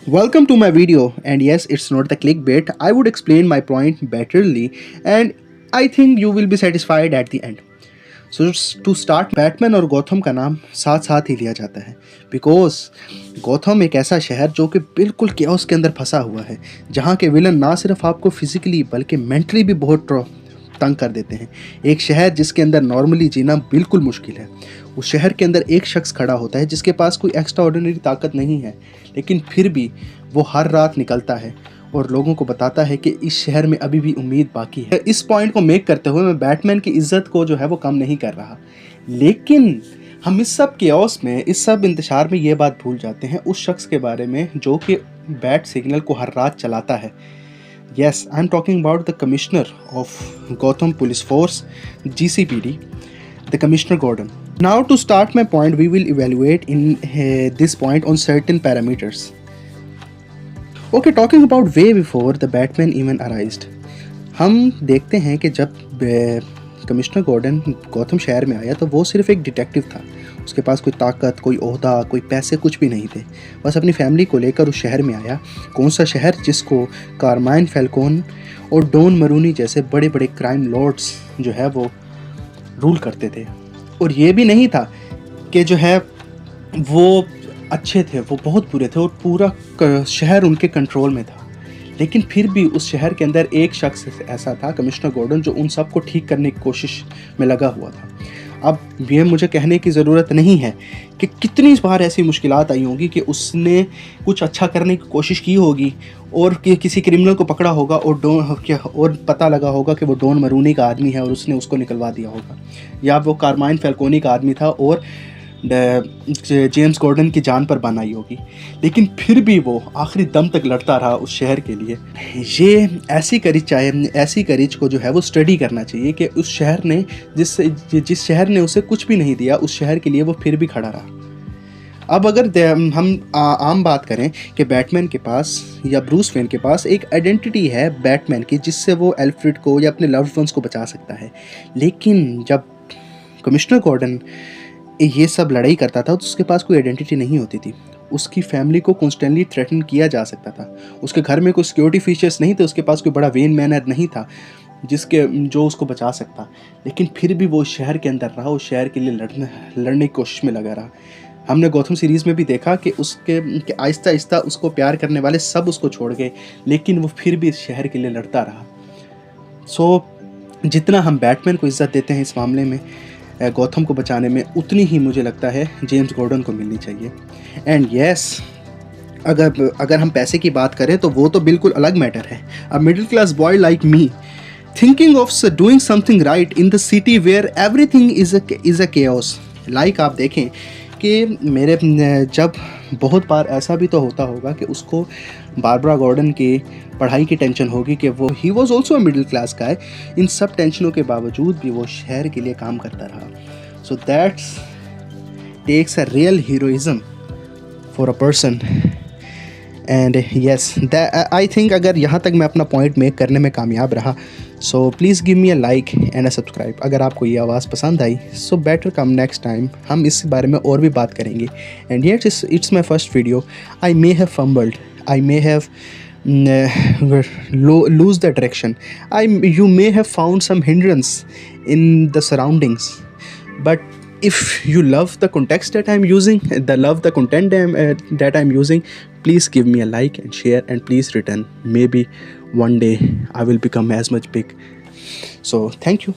Welcome to my video, and yes, it's not the clickbait. I would explain my point betterly, and I think you will be satisfied at the end. So to start, Batman और Gotham का नाम साथ साथ ही लिया जाता है because Gotham एक ऐसा शहर जो कि बिल्कुल केओस के अंदर फंसा हुआ है, जहाँ के विलन ना सिर्फ आपको फिजिकली बल्कि मेंटली भी बहुत तंग कर देते हैं। एक शहर जिसके अंदर नॉर्मली जीना बिल्कुल मुश्किल है। उस शहर के अंदर एक शख्स खड़ा होता है जिसके पास कोई एक्स्ट्रा ऑर्डिनरी ताकत नहीं है, लेकिन फिर भी वो हर रात निकलता है और लोगों को बताता है कि इस शहर में अभी भी उम्मीद बाकी है। इस पॉइंट को मेक करते हुए मैं बैटमैन की इज्जत को जो है वो कम नहीं कर रहा, लेकिन हम इस सब केओस में, इस सब इंतशार में ये बात भूल जाते हैं उस शख्स के बारे में जो कि बैट सिग्नल को हर रात चलाता है। Yes, I'm talking about the commissioner of Gotham Police Force, GCPD, the Commissioner Gordon. Now to start my point, we will evaluate in this point on certain parameters. Okay, talking about way before the Batman even arrived. हम देखते हैं कि जब commissioner Gordon Gotham शहर में आया तो वो सिर्फ एक डिटेक्टिव था। उसके पास कोई ताकत, कोई ओहदा, कोई पैसे कुछ भी नहीं थे। बस अपनी फैमिली को लेकर उस शहर में आया। कौन सा शहर जिसको कारमाइन फैल्कोन और डॉन मरूनी जैसे बड़े बड़े क्राइम लॉर्ड्स जो है वो रूल करते थे। और ये भी नहीं था कि जो है वो अच्छे थे, वो बहुत बुरे थे और पूरा शहर उनके कंट्रोल में था। लेकिन फिर भी उस शहर के अंदर एक शख्स ऐसा था, कमिश्नर गॉर्डन, जो उन सब को ठीक करने की कोशिश में लगा हुआ था। अब ये मुझे कहने की ज़रूरत नहीं है कि कितनी बार ऐसी मुश्किलात आई होंगी कि उसने कुछ अच्छा करने की कोशिश की होगी और कि किसी क्रिमिनल को पकड़ा होगा और पता लगा होगा कि वो डॉन मरूनी का आदमी है और उसने उसको निकलवा दिया होगा, या वो कारमाइन फैल्कोनी का आदमी था और जेम्स गॉर्डन की जान पर बान आई होगी। लेकिन फिर भी वो आखिरी दम तक लड़ता रहा उस शहर के लिए। ये ऐसी करेज को जो है वो स्टडी करना चाहिए कि उस शहर ने जिस शहर ने उसे कुछ भी नहीं दिया, उस शहर के लिए वो फिर भी खड़ा रहा। अब अगर हम आम बात करें कि बैटमैन के पास या ब्रूस वेन के पास एक आइडेंटिटी है बैटमैन की, जिससे वो एल्फ्रेड को या अपने लव्ड वंस को बचा सकता है, लेकिन जब कमिश्नर गॉर्डन ये सब लड़ाई करता था तो उसके पास कोई आइडेंटिटी नहीं होती थी। उसकी फैमिली को कॉन्स्टेंटली थ्रेटन किया जा सकता था। उसके घर में कोई सिक्योरिटी फीचर्स नहीं थे, उसके पास कोई बड़ा वेन मैनर नहीं था जो उसको बचा सकता। लेकिन फिर भी वो शहर के अंदर रहा, उस शहर के लिए लड़ने की कोशिश में लगा रहा। हमने गौथम सीरीज़ में भी देखा कि उसके आहिस्ता आहिस्ता उसको प्यार करने वाले सब उसको छोड़ गए, लेकिन वो फिर भी इस शहर के लिए लड़ता रहा। जितना हम बैटमैन को इज्जत देते हैं इस मामले में गौथम को बचाने में, उतनी ही मुझे लगता है जेम्स गॉर्डन को मिलनी चाहिए। एंड यस, अगर हम पैसे की बात करें तो वो तो बिल्कुल अलग मैटर है। A middle class boy like me thinking of doing something right in the city where everything is a chaos. Like आप देखें कि जब बहुत बार ऐसा भी तो होता होगा कि उसको बारबरा गॉर्डन की पढ़ाई की टेंशन होगी कि वो he was also a middle class guy. इन सब टेंशनों के बावजूद भी वो शहर के लिए काम करता रहा। So that's takes a real heroism for a person. And yes, I think अगर यहाँ तक मैं अपना पॉइंट मेक करने में कामयाब रहा, so please give me a like and a subscribe. अगर आपको ये आवाज़ पसंद आई, so better come next time, हम इस बारे में और भी बात करेंगे। And yes, it's my first video. I may have fumbled, I may have lose the direction, you may have found some hindrance in the surroundings, but if you love the context that I'm using, the content that I'm using, please give me a like and share, and please return. Maybe one day I will become as much big. So thank you.